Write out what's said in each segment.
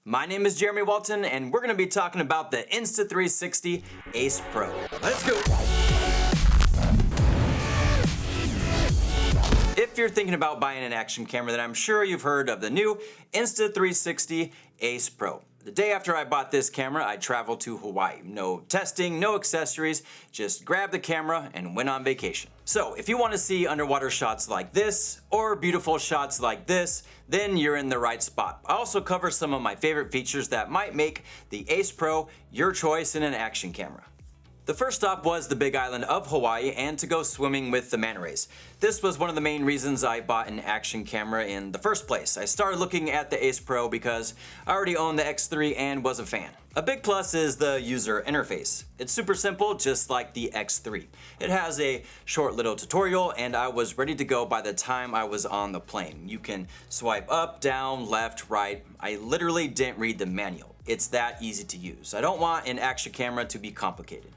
My name is Jeremy Walton, and we're going to be talking about the Insta360 ACE Pro. Let's go! If you're thinking about buying an action camera, then I'm sure you've heard of the new Insta360 ACE Pro. The day after I bought this camera, I traveled to Hawaii. No testing, no accessories, just grabbed the camera and went on vacation. So if you want to see underwater shots like this, or beautiful shots like this, then you're in the right spot. I also cover some of my favorite features that might make the ACE Pro your choice in an action camera. The first stop was the big island of Hawaii and to go swimming with the Manta Rays. This was one of the main reasons I bought an action camera in the first place. I started looking at the ACE Pro because I already owned the X3 and was a fan. A big plus is the user interface. It's super simple, just like the X3. It has a short little tutorial and I was ready to go by the time I was on the plane. You can swipe up, down, left, right. I literally didn't read the manual. It's that easy to use. I don't want an action camera to be complicated.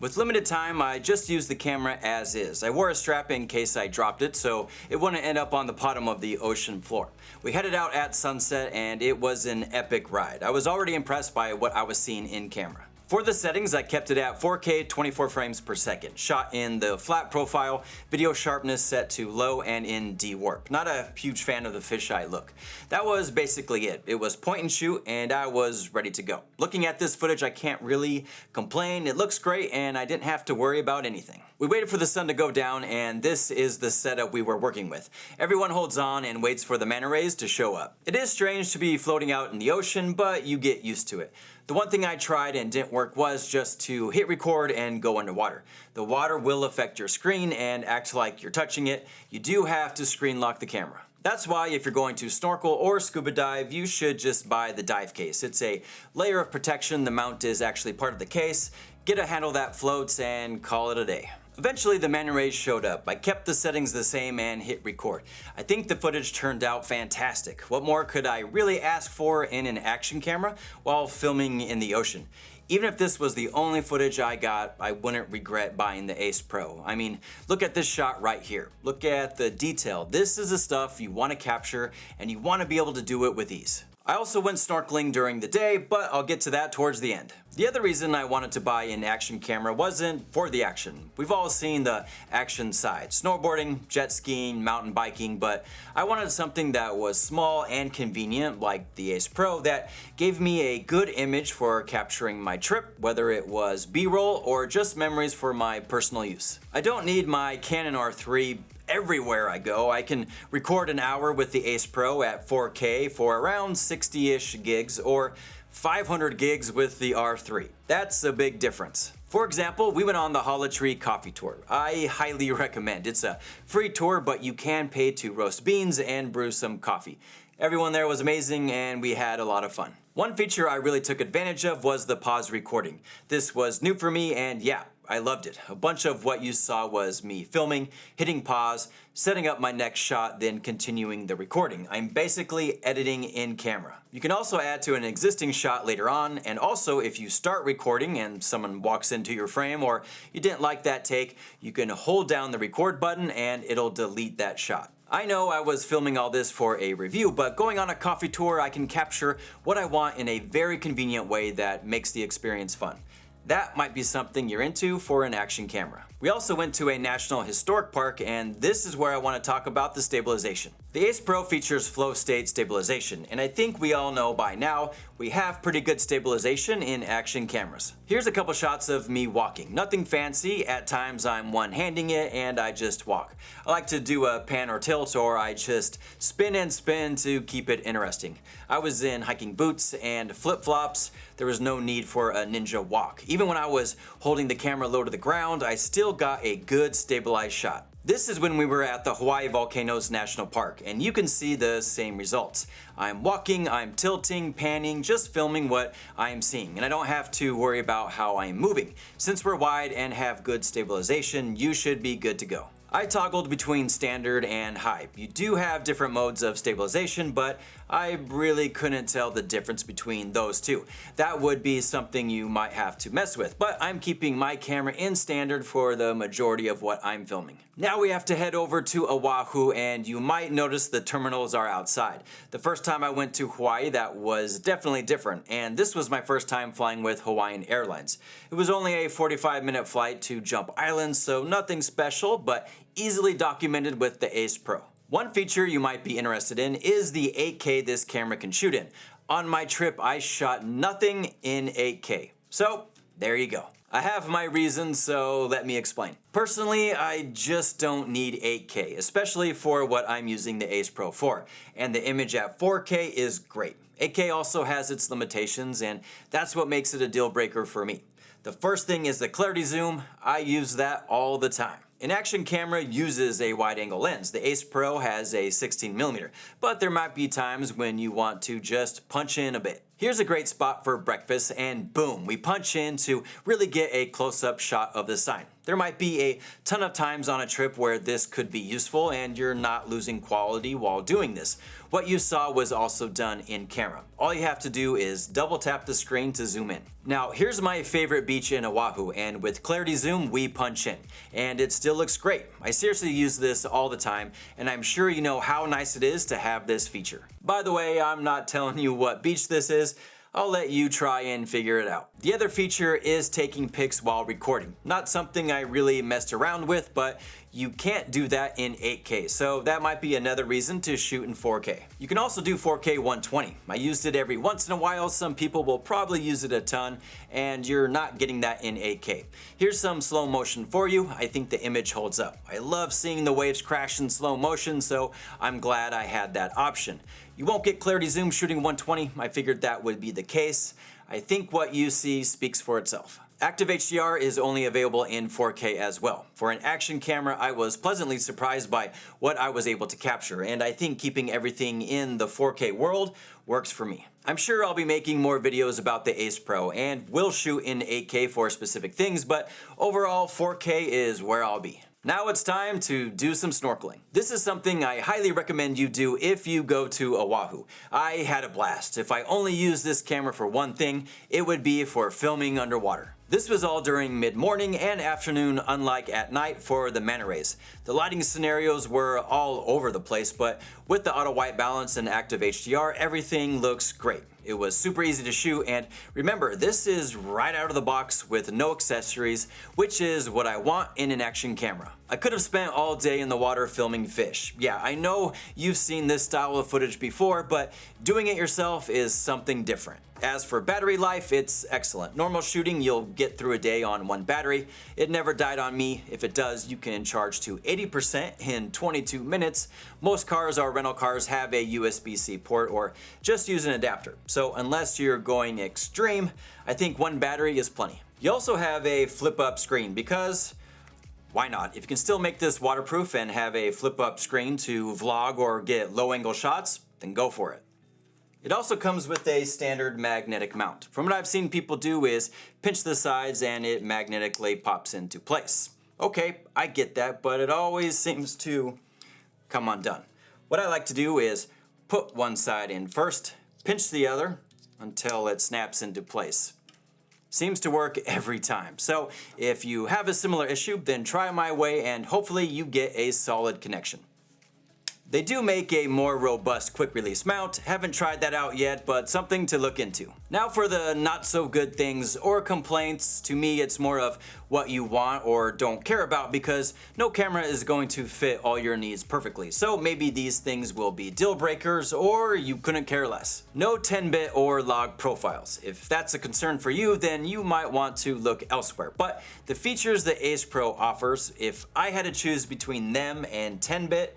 With limited time, I just used the camera as is. I wore a strap in case I dropped it so it wouldn't end up on the bottom of the ocean floor. We headed out at sunset and it was an epic ride. I was already impressed by what I was seeing in camera. For the settings, I kept it at 4K 24 frames per second, shot in the flat profile, video sharpness set to low and in D-warp. Not a huge fan of the fisheye look. That was basically it. It was point and shoot and I was ready to go. Looking at this footage, I can't really complain. It looks great and I didn't have to worry about anything. We waited for the sun to go down and this is the setup we were working with. Everyone holds on and waits for the Manta Rays to show up. It is strange to be floating out in the ocean, but you get used to it. The one thing I tried and didn't work was just to hit record and go underwater. The water will affect your screen and act like you're touching it. You do have to screen lock the camera. That's why if you're going to snorkel or scuba dive, you should just buy the dive case. It's a layer of protection. The mount is actually part of the case. Get a handle that floats and call it a day. Eventually the Manta Rays showed up. I kept the settings the same and hit record. I think the footage turned out fantastic. What more could I really ask for in an action camera while filming in the ocean? Even if this was the only footage I got, I wouldn't regret buying the ACE Pro. I mean, look at this shot right here. Look at the detail. This is the stuff you want to capture and you want to be able to do it with ease. I also went snorkeling during the day, but I'll get to that towards the end. The other reason I wanted to buy an action camera wasn't for the action. We've all seen the action side, snowboarding, jet skiing, mountain biking, but I wanted something that was small and convenient like the ACE Pro that gave me a good image for capturing my trip, whether it was B-roll or just memories for my personal use. I don't need my Canon R3 everywhere I go. I can record an hour with the ACE Pro at 4K for around 60-ish gigs or 500 gigs with the R3. That's a big difference. For example, we went on the Hala tree coffee tour. I highly recommend. It's a free tour, but you can pay to roast beans and brew some coffee. Everyone there was amazing and we had a lot of fun. One feature I really took advantage of was the pause recording. This was new for me and yeah, I loved it. A bunch of what you saw was me filming, hitting pause, setting up my next shot, then continuing the recording. I'm basically editing in camera. You can also add to an existing shot later on, and also if you start recording and someone walks into your frame or you didn't like that take, you can hold down the record button and it'll delete that shot. I know I was filming all this for a review, but going on a coffee tour, I can capture what I want in a very convenient way that makes the experience fun. That might be something you're into for an action camera. We also went to a national historic park and this is where I want to talk about the stabilization. The ACE Pro features flow state stabilization and I think we all know by now we have pretty good stabilization in action cameras. Here's a couple shots of me walking. Nothing fancy, at times I'm one-handing it and I just walk. I like to do a pan or tilt or I just spin and spin to keep it interesting. I was in hiking boots and flip-flops. There was no need for a ninja walk. Even when I was holding the camera low to the ground, I still got a good stabilized shot. This is when we were at the Hawaii Volcanoes National Park, and you can see the same results. I'm walking, I'm tilting, panning, just filming what I'm seeing, and I don't have to worry about how I'm moving. Since we're wide and have good stabilization, you should be good to go. I toggled between standard and high. You do have different modes of stabilization, but I really couldn't tell the difference between those two. That would be something you might have to mess with, but I'm keeping my camera in standard for the majority of what I'm filming. Now we have to head over to Oahu, and you might notice the terminals are outside. The first time I went to Hawaii, that was definitely different, and this was my first time flying with Hawaiian Airlines. It was only a 45-minute flight to Jump Island, so nothing special, but easily documented with the ACE Pro. One feature you might be interested in is the 8K this camera can shoot in. On my trip, I shot nothing in 8K. So, there you go. I have my reasons, so let me explain. Personally, I just don't need 8K, especially for what I'm using the ACE Pro for, and the image at 4K is great. 8K also has its limitations, and that's what makes it a deal breaker for me. The first thing is the clarity zoom. I use that all the time. An action camera uses a wide-angle lens. The ACE Pro has a 16mm, but there might be times when you want to just punch in a bit. Here's a great spot for breakfast, and boom, we punch in to really get a close-up shot of the sign. There might be a ton of times on a trip where this could be useful and you're not losing quality while doing this. What you saw was also done in camera. All you have to do is double tap the screen to zoom in. Now here's my favorite beach in Oahu, and with clarity zoom we punch in, and it still looks great. I seriously use this all the time, and I'm sure you know how nice it is to have this feature. By the way, I'm not telling you what beach this is. I'll let you try and figure it out. The other feature is taking pics while recording. Not something I really messed around with, but you can't do that in 8K, so that might be another reason to shoot in 4K. You can also do 4K 120. I used it every once in a while. Some people will probably use it a ton, and you're not getting that in 8K. Here's some slow motion for you. I think the image holds up. I love seeing the waves crash in slow motion, so I'm glad I had that option. You won't get clarity zoom shooting 120. I figured that would be the case. I think what you see speaks for itself. Active HDR is only available in 4K as well. For an action camera, I was pleasantly surprised by what I was able to capture, and I think keeping everything in the 4K world works for me. I'm sure I'll be making more videos about the ACE Pro and will shoot in 8K for specific things, but overall 4K is where I'll be. Now it's time to do some snorkeling. This is something I highly recommend you do if you go to Oahu. I had a blast. If I only used this camera for one thing, it would be for filming underwater. This was all during mid-morning and afternoon, unlike at night for the Manta Rays. The lighting scenarios were all over the place, but with the auto white balance and active HDR, everything looks great. It was super easy to shoot, and remember, this is right out of the box with no accessories, which is what I want in an action camera. I could have spent all day in the water filming fish. Yeah, I know you've seen this style of footage before, but doing it yourself is something different. As for battery life, it's excellent. Normal shooting, you'll get through a day on one battery. It never died on me. If it does, you can charge to 80% in 22 minutes. Most cars or rental cars have a USB-C port or just use an adapter. So unless you're going extreme, I think one battery is plenty. You also have a flip-up screen because why not? If you can still make this waterproof and have a flip-up screen to vlog or get low-angle shots, then go for it. It also comes with a standard magnetic mount. From what I've seen people do is pinch the sides and it magnetically pops into place. Okay, I get that, but it always seems to come undone. What I like to do is put one side in first, pinch the other until it snaps into place. Seems to work every time. So if you have a similar issue, then try my way and hopefully you get a solid connection. They do make a more robust quick release mount. Haven't tried that out yet, but something to look into. Now for the not so good things or complaints. To me, it's more of what you want or don't care about because no camera is going to fit all your needs perfectly. So maybe these things will be deal breakers or you couldn't care less. No 10-bit or log profiles. If that's a concern for you, then you might want to look elsewhere. But the features the ACE Pro offers, if I had to choose between them and 10-bit,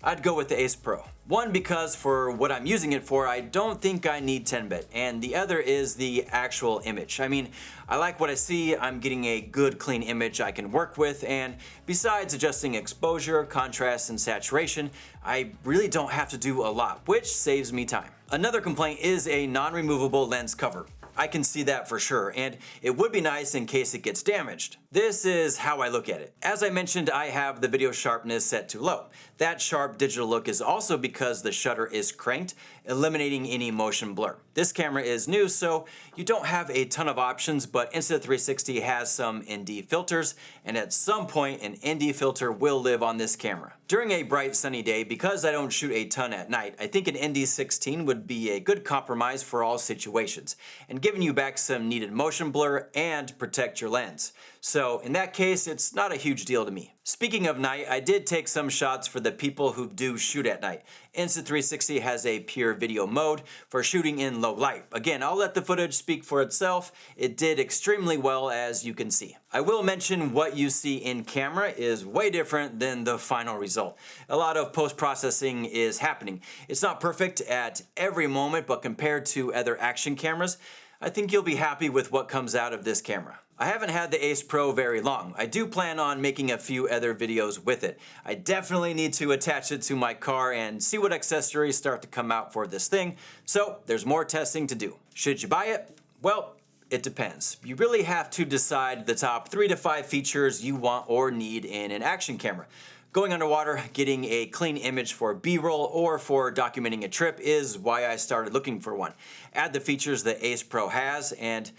I'd go with the ACE Pro. One, because for what I'm using it for, I don't think I need 10-bit, and the other is the actual image. I mean, I like what I see, I'm getting a good clean image I can work with, and besides adjusting exposure, contrast, and saturation, I really don't have to do a lot, which saves me time. Another complaint is a non-removable lens cover. I can see that for sure, and it would be nice in case it gets damaged. This is how I look at it. As I mentioned, I have the video sharpness set to low. That sharp digital look is also because the shutter is cranked, eliminating any motion blur. This camera is new, so you don't have a ton of options, but Insta360 has some ND filters, and at some point an ND filter will live on this camera. During a bright sunny day, because I don't shoot a ton at night, I think an ND16 would be a good compromise for all situations, and giving you back some needed motion blur and protect your lens. So in that case, it's not a huge deal to me. Speaking of night, I did take some shots for the people who do shoot at night. Insta360 has a pure video mode for shooting in low light. Again, I'll let the footage speak for itself. It did extremely well, as you can see. I will mention what you see in camera is way different than the final result. A lot of post-processing is happening. It's not perfect at every moment, but compared to other action cameras, I think you'll be happy with what comes out of this camera. I haven't had the ACE Pro very long. I do plan on making a few other videos with it. I definitely need to attach it to my car and see what accessories start to come out for this thing, so there's more testing to do. Should you buy it? Well, it depends. You really have to decide the top 3 to 5 features you want or need in an action camera. Going underwater, getting a clean image for B-roll or for documenting a trip is why I started looking for one. Add the features the ACE Pro has, and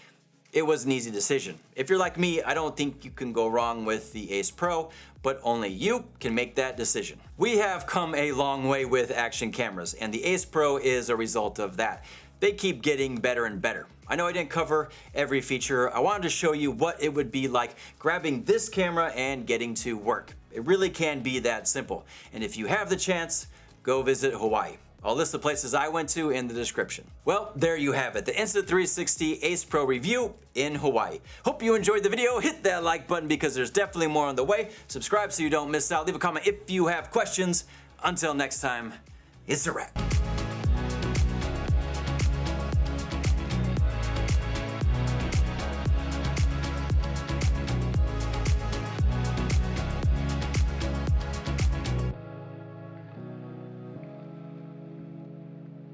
it was an easy decision. If you're like me, I don't think you can go wrong with the ACE Pro, but only you can make that decision. We have come a long way with action cameras, and the ACE Pro is a result of that. They keep getting better and better. I know I didn't cover every feature. I wanted to show you what it would be like grabbing this camera and getting to work. It really can be that simple. And if you have the chance, go visit Hawaii. I'll list the places I went to in the description. Well, there you have it, the Insta360 ACE Pro review in Hawaii. Hope you enjoyed the video. Hit that like button because there's definitely more on the way. Subscribe so you don't miss out. Leave a comment if you have questions. Until next time, it's a wrap.